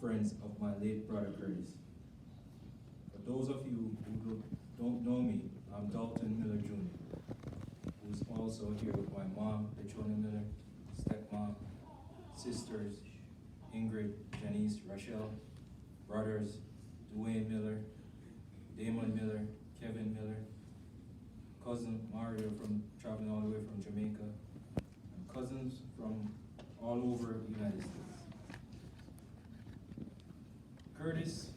friends of my late brother Curtis. For those of you who don't know me, I'm Dalton Miller Jr., who's also here with my mom, Petrona Miller, stepmom, sisters, Engrid, Janice, Rachel, brothers, Dwayne Miller, Damon Miller, Kevin Miller, cousin Mario from traveling all the way from Jamaica, and cousins from all over the United States. Curtis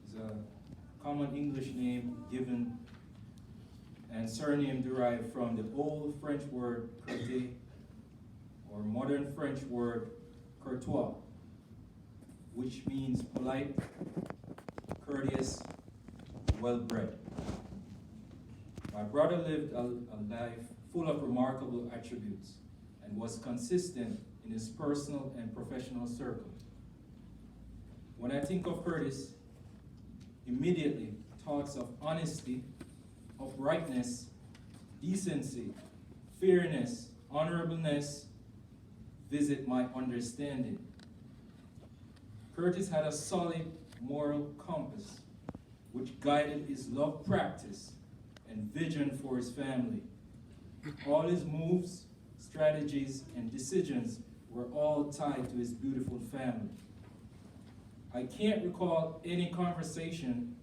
is a common English name given and surname derived from the old French word courte or modern French word courtois, which means polite, courteous, well-bred. My brother lived a life full of remarkable attributes and was consistent in his personal and professional circle. When I think of Curtis, immediately thoughts of honesty, uprightness, decency, fairness, honorableness visit my understanding. Curtis had a solid moral compass which guided his love practice and vision for his family. All his moves, strategies, and decisions were all tied to his beautiful family. I can't recall any conversation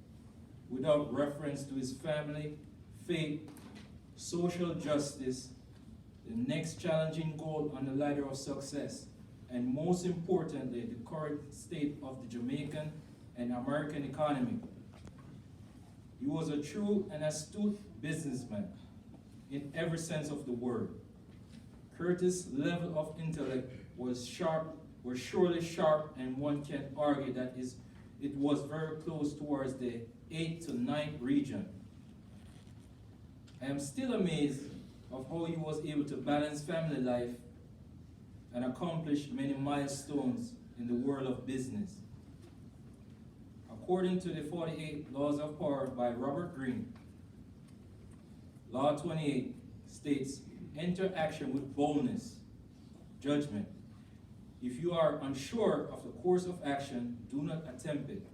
without reference to his family, faith, social justice, the next challenging goal on the ladder of success, and most importantly, the current state of the Jamaican and American economy. He was a true and astute businessman in every sense of the word. Curtis' level of intellect was surely sharp, and one can argue that it was very close towards the 8th to 9th region. I am still amazed of how he was able to balance family life and accomplish many milestones in the world of business. According to the 48 Laws of Power by Robert Greene, Law 28 states, enter action with boldness, judgment. If you are unsure of the course of action, do not attempt it.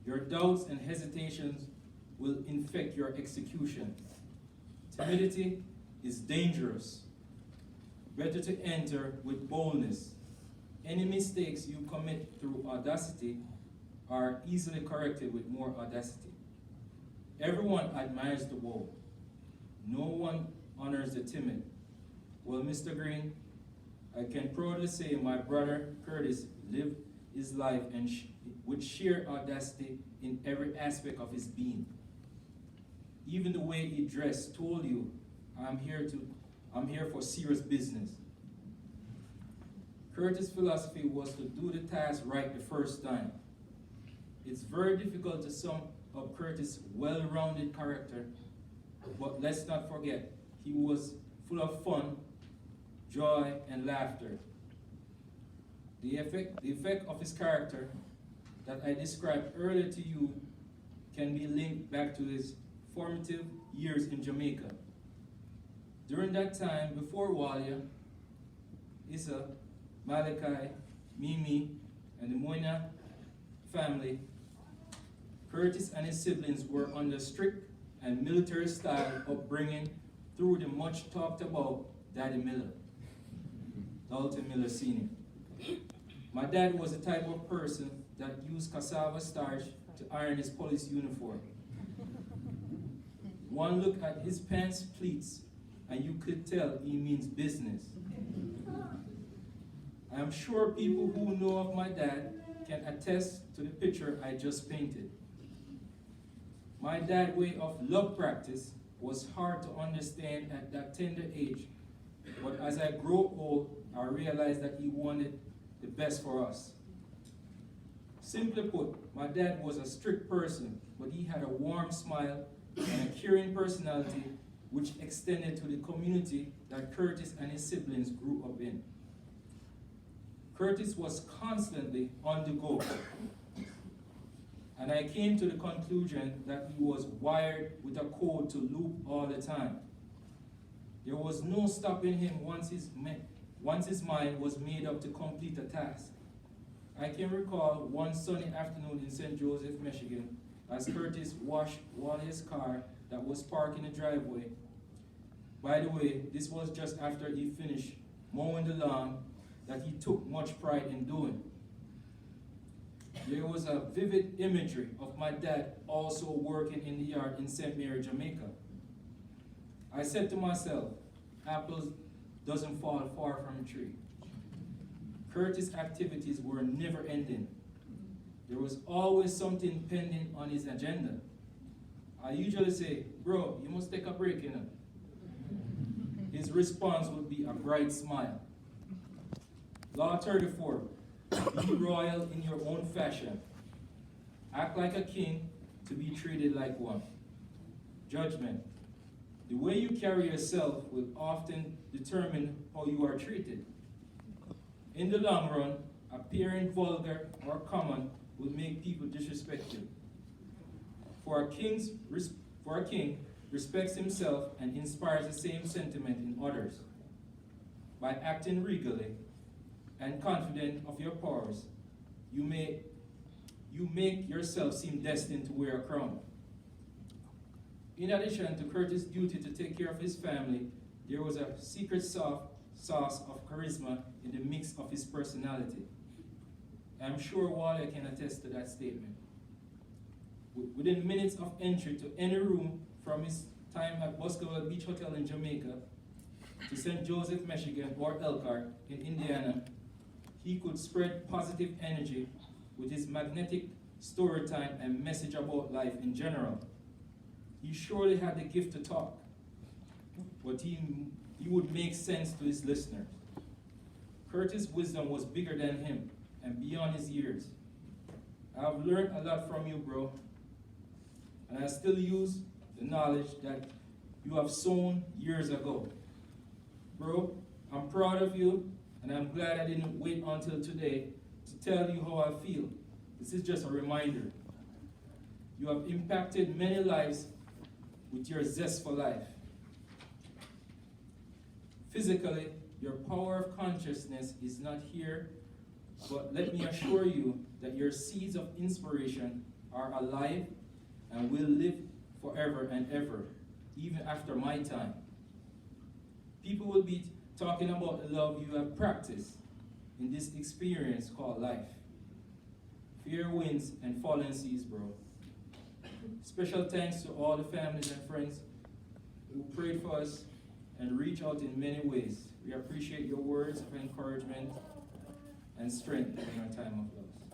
Your doubts and hesitations will infect your execution. Timidity is dangerous. Better to enter with boldness. Any mistakes you commit through audacity are easily corrected with more audacity. Everyone admires the bold. No one honors the timid. Well, Mr. Green, I can proudly say my brother Curtis lived his life and with sheer audacity in every aspect of his being. Even the way he dressed told you, I'm here for serious business. Curtis' philosophy was to do the task right the first time. It's very difficult to sum up Curtis' well-rounded character, but let's not forget, he was full of fun, joy, and laughter. The effect of his character that I described earlier to you can be linked back to his formative years in Jamaica. During that time, before Walia, Issa, Malachi, Mimi, and the Moina family, Curtis and his siblings were under strict and military-style upbringing through the much talked about Daddy Miller, Dalton Miller Sr. My dad was the type of person that used cassava starch to iron his police uniform. One look at his pants pleats and you could tell he means business. I am sure people who know of my dad can attest to the picture I just painted. My dad's way of love practice was hard to understand at that tender age, but as I grew old, I realized that he wanted the best for us. Simply put, my dad was a strict person, but he had a warm smile and a caring personality which extended to the community that Curtis and his siblings grew up in. Curtis was constantly on the go, and I came to the conclusion that he was wired with a code to loop all the time. There was no stopping him once his mind was made up to complete a task. I can recall one sunny afternoon in St. Joseph, Michigan, as Curtis washed Wally's car that was parked in the driveway. By the way, this was just after he finished mowing the lawn that he took much pride in doing. There was a vivid imagery of my dad also working in the yard in St. Mary, Jamaica. I said to myself, apples doesn't fall far from a tree. Curtis' activities were never ending. There was always something pending on his agenda. I usually say, bro, you must take a break, you know. His response would be a bright smile. Law 34, be royal in your own fashion. Act like a king to be treated like one. Judgment, the way you carry yourself will often determine how you are treated. In the long run, appearing vulgar or common will make people disrespect you. For a king respects himself and inspires the same sentiment in others. By acting regally and confident of your powers, you make yourself seem destined to wear a crown. In addition to Curtis' duty to take care of his family, there was a secret sauce of charisma in the mix of his personality. I'm sure Wally can attest to that statement. Within minutes of entry to any room, from his time at Boscoville Beach Hotel in Jamaica to St. Joseph, Michigan, or Elkhart in Indiana, he could spread positive energy with his magnetic story time and message about life in general. He surely had the gift to talk, but he would make sense to his listeners. Curtis' wisdom was bigger than him and beyond his years. I've learned a lot from you, bro, and I still use the knowledge that you have sown years ago. Bro, I'm proud of you, and I'm glad I didn't wait until today to tell you how I feel. This is just a reminder. You have impacted many lives with your zest for life. Physically, your power of consciousness is not here, but let me assure you that your seeds of inspiration are alive and will live forever and ever, even after my time. People will be talking about the love you have practiced in this experience called life. Fair winds and fallen seas, bro. Special thanks to all the families and friends who prayed for us and reached out in many ways. We appreciate your words of encouragement and strength in our time of loss.